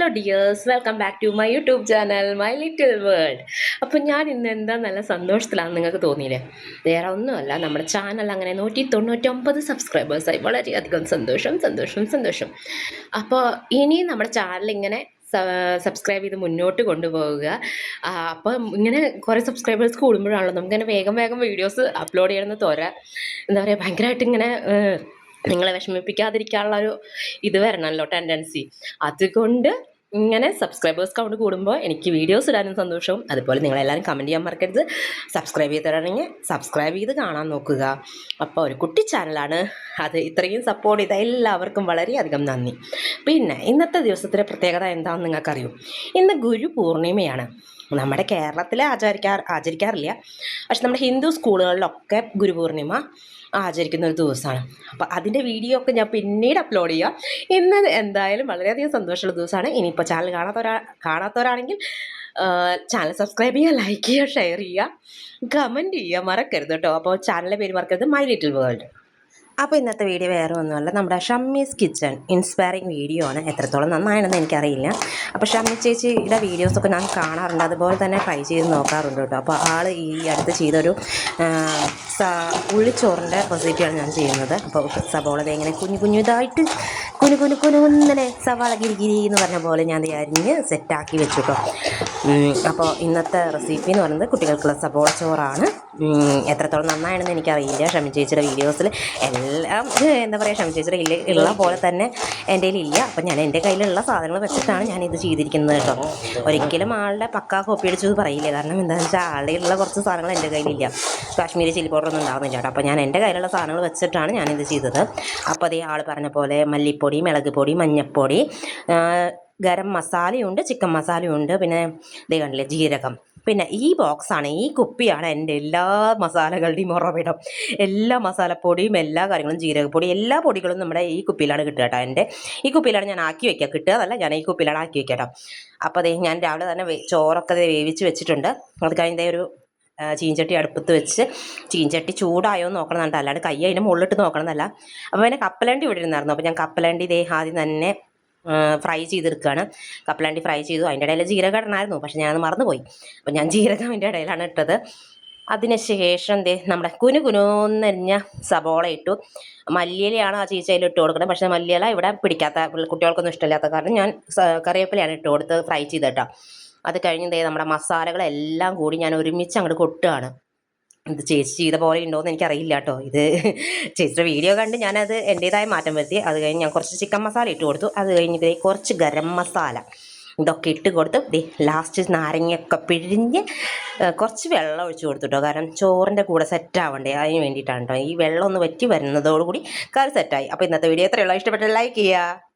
Hello dears, welcome back to my YouTube channel my little world. അപ്പോൾ ഞാൻ ഇന്ന് എന്താ നല്ല സന്തോഷത്തിലാണെന്ന് നിങ്ങൾക്ക് തോന്നിയില്ലേ? വേറെ ഒന്നുമല്ല, നമ്മുടെ ചാനൽ അങ്ങനെ 199 സബ്സ്ക്രൈബേഴ്സായി. വളരെയധികം സന്തോഷം സന്തോഷം സന്തോഷം. അപ്പോൾ ഇനി നമ്മുടെ ചാനൽ ഇങ്ങനെ സബ്സ്ക്രൈബ് ചെയ്ത് മുന്നോട്ട് കൊണ്ടുപോവുക. അപ്പം ഇങ്ങനെ കുറേ സബ്സ്ക്രൈബേഴ്സ് കൂടുമ്പോഴാണല്ലോ നമുക്കിങ്ങനെ വേഗം വേഗം വീഡിയോസ് അപ്ലോഡ് ചെയ്യണമെന്ന് എന്താ പറയുക, ഭയങ്കരമായിട്ട് ഇങ്ങനെ നിങ്ങളെ വിഷമിപ്പിക്കാതിരിക്കാനുള്ള ഒരു ഇത് വരണമല്ലോ, ടെൻഡൻസി. അതുകൊണ്ട് ഇങ്ങനെ സബ്സ്ക്രൈബേഴ്സ് കൗണ്ട് കൂടുമ്പോൾ എനിക്ക് വീഡിയോസ് ഇടാനും സന്തോഷവും. അതുപോലെ നിങ്ങളെല്ലാവരും കമൻറ്റ് ചെയ്യാൻ മറക്കരുത്. സബ്സ്ക്രൈബ് ചെയ്തിട്ടുണ്ടെങ്കിൽ സബ്സ്ക്രൈബ് ചെയ്ത് കാണാൻ നോക്കുക. അപ്പോൾ ഒരു കുട്ടി ചാനലാണ് അത്. ഇത്രയും സപ്പോർട്ട് ചെയ്ത എല്ലാവർക്കും വളരെയധികം നന്ദി. പിന്നെ ഇന്നത്തെ ദിവസത്തിൻ്റെ പ്രത്യേകത എന്താണെന്ന് നിങ്ങൾക്കറിയോ? ഇന്ന് ഗുരു പൂർണിമയാണ്. നമ്മുടെ കേരളത്തിൽ ആചരിക്കാറില്ല, പക്ഷെ നമ്മുടെ ഹിന്ദു സ്കൂളുകളിലൊക്കെ ഗുരുപൂർണിമ ആചരിക്കുന്ന ഒരു ദിവസമാണ്. അപ്പോൾ അതിൻ്റെ വീഡിയോ ഒക്കെ ഞാൻ പിന്നീട് അപ്ലോഡ് ചെയ്യാം. ഇന്ന് എന്തായാലും വളരെയധികം സന്തോഷമുള്ള ദിവസമാണ്. ഇനിയിപ്പോൾ ചാനൽ കാണാത്തവരാണെങ്കിൽ ചാനൽ സബ്സ്ക്രൈബ് ചെയ്യുക, ലൈക്ക് ചെയ്യുക, ഷെയർ ചെയ്യുക, കമൻറ്റ് ചെയ്യുക മറക്കരുത് കേട്ടോ. അപ്പോൾ ചാനലിൻ്റെ പേര് മറക്കരുത്, മൈ ലിറ്റിൽ വേൾഡ്. അപ്പോൾ ഇന്നത്തെ വീഡിയോ വേറെ ഒന്നുമല്ല, നമ്മുടെ ഷമ്മീസ് കിച്ചൺ ഇൻസ്പയറിങ് വീഡിയോ ആണ്. എത്രത്തോളം നന്നായെന്ന് എനിക്കറിയില്ല. അപ്പോൾ ഷമ്മി ചേച്ചിയുടെ വീഡിയോസൊക്കെ ഞാൻ കാണാറുണ്ട്, അതുപോലെ തന്നെ ട്രൈ ചെയ്ത് നോക്കാറുണ്ട് കേട്ടോ. അപ്പോൾ ആൾ ഈ അടുത്ത് ചെയ്തൊരു ഉള്ളിച്ചോറിൻ്റെ റെസിപ്പിയാണ് ഞാൻ ചെയ്യുന്നത്. അപ്പോൾ സബോള ഇങ്ങനെ കുഞ്ഞിതായിട്ട് കുനുകുന്നുന്നനെ സവാള ഗിരിഗിരി എന്ന് പറഞ്ഞ പോലെ ഞാൻ അരിഞ്ഞ് സെറ്റാക്കി വെച്ചു കേട്ടോ. അപ്പോൾ ഇന്നത്തെ റെസിപ്പി എന്ന് പറയുന്നത് കുട്ടികൾക്കുള്ള സബോള ചോറാണ്. എത്രത്തോളം നന്നായെന്ന് എനിക്കറിയില്ല. ഷമ്മി ചേച്ചിയുടെ വീഡിയോസിൽ എല്ലാം എന്താ പറയുക, ഷമ്മി ചേച്ചിയുടെ ഉള്ള പോലെ തന്നെ എൻ്റെ കയ്യിലില്ല. അപ്പം ഞാൻ എൻ്റെ കയ്യിലുള്ള സാധനങ്ങൾ വെച്ചിട്ടാണ് ഞാനിത് ചെയ്തിരിക്കുന്നത് കേട്ടോ. ഒരിക്കലും ആളുടെ പക്കാ കോപ്പി അടിച്ചത് പറയില്ല. കാരണം എന്താണെന്ന് വെച്ചാൽ ആളുടെ ഉള്ള കുറച്ച് സാധനങ്ങൾ എൻ്റെ കയ്യിലില്ല. കാശ്മീരി ചില്ലി പൗഡർ ഒന്നും ഉണ്ടാകുന്നില്ല കേട്ടോ. അപ്പോൾ ഞാൻ എൻ്റെ കയ്യിലുള്ള സാധനങ്ങൾ വെച്ചിട്ടാണ് ഞാനിത് ചെയ്തത്. അപ്പോൾ അതേ ആൾ പറഞ്ഞ പോലെ മല്ലിപ്പൊടി, മുളക് പൊടി, മഞ്ഞൾപ്പൊടി, ഗരം മസാലയുണ്ട്, ചിക്കൻ മസാലയുണ്ട്, പിന്നെ ഇതേ കണ്ടില്ലേ ജീരകം. പിന്നെ ഈ ബോക്സാണ്, ഈ കുപ്പിയാണ് എൻ്റെ എല്ലാ മസാലകളുടെയും ഉറവിടം. എല്ലാ മസാലപ്പൊടിയും എല്ലാ കാര്യങ്ങളും, ജീരകപ്പൊടി, എല്ലാ പൊടികളും നമ്മുടെ ഈ കുപ്പിയിലാണ് കിട്ടുക കേട്ടോ. എൻ്റെ ഈ കുപ്പിയിലാണ് ഞാൻ ആക്കി വയ്ക്കുക. കിട്ടുകയെന്നല്ല, ഞാൻ ഈ കുപ്പിയിലാണ് ആക്കി വയ്ക്കുക കേട്ടോ. അപ്പോൾ അതേ ഞാൻ രാവിലെ തന്നെ ചോറൊക്കെ വേവിച്ച് വെച്ചിട്ടുണ്ട്. അത് കഴിഞ്ഞ ഒരു ചീഞ്ചട്ടി അടുപ്പത്ത് വെച്ച്, ചീഞ്ചട്ടി ചൂടായോ എന്ന് നോക്കണമെന്നുണ്ട്, അല്ലാണ്ട് കൈ അതിൻ്റെ മുകളിലിട്ട് നോക്കണമെന്നല്ല. അപ്പോൾ പിന്നെ കപ്പലണ്ടി ഇവിടെ ഇരുന്നായിരുന്നു. അപ്പോൾ ഞാൻ കപ്പലണ്ടി ആദ്യം തന്നെ ഫ്രൈ ചെയ്തെടുക്കുകയാണ്. കപ്പലണ്ടി ഫ്രൈ ചെയ്തു. അതിൻ്റെ ഇടയിൽ ജീരകം ഇടണമായിരുന്നു, പക്ഷെ ഞാനത് മറന്നുപോയി. അപ്പോൾ ഞാൻ ജീരകം അതിൻ്റെ ഇടയിലാണ് ഇട്ടത്. അതിനുശേഷം നമ്മുടെ കുനുകുനോന്നരിഞ്ഞ സബോള ഇട്ടു. മല്ലിയിലയാണ് ആ ചീച്ചയിൽ ഇട്ട് കൊടുക്കുന്നത്, പക്ഷേ മല്ലിയില ഇവിടെ പിടിക്കാത്ത കുട്ടികൾക്കൊന്നും ഇഷ്ടമില്ലാത്ത കാരണം ഞാൻ കറിവേപ്പിലയാണ് ഇട്ട് കൊടുത്ത് ഫ്രൈ ചെയ്തിട്ടാണ്. അത് കഴിഞ്ഞ് നമ്മുടെ മസാലകളെല്ലാം കൂടി ഞാൻ ഒരുമിച്ച് അങ്ങോട്ട് കൊട്ടുകയാണ്. ഇത് ചേച്ചി ചെയ്ത പോലെ ഉണ്ടോയെന്ന് എനിക്കറിയില്ല കേട്ടോ. ഇത് ചേച്ചിയുടെ വീഡിയോ കണ്ട് ഞാനത് എൻ്റേതായ മാറ്റം വരുത്തി. അത് കഴിഞ്ഞ് ഞാൻ കുറച്ച് ചിക്കൻ മസാല ഇട്ട് കൊടുത്തു. അത് കഴിഞ്ഞ് കുറച്ച് ഗരം മസാല ഇതൊക്കെ ഇട്ട് കൊടുത്ത് ലാസ്റ്റ് നാരങ്ങയൊക്കെ പിഴിഞ്ഞ് കുറച്ച് വെള്ളം ഒഴിച്ച് കൊടുത്തു കേട്ടോ. കാരണം ചോറിൻ്റെ കൂടെ സെറ്റാവണ്ടേ, അതിന് വേണ്ടിയിട്ടാണ് കേട്ടോ. ഈ വെള്ളം ഒന്ന് വറ്റി വരുന്നതോടുകൂടി കറി സെറ്റായി. അപ്പോൾ ഇന്നത്തെ വീഡിയോ എത്രയുള്ളൂ, ഇഷ്ടപ്പെട്ട ലൈക്ക് ചെയ്യുക.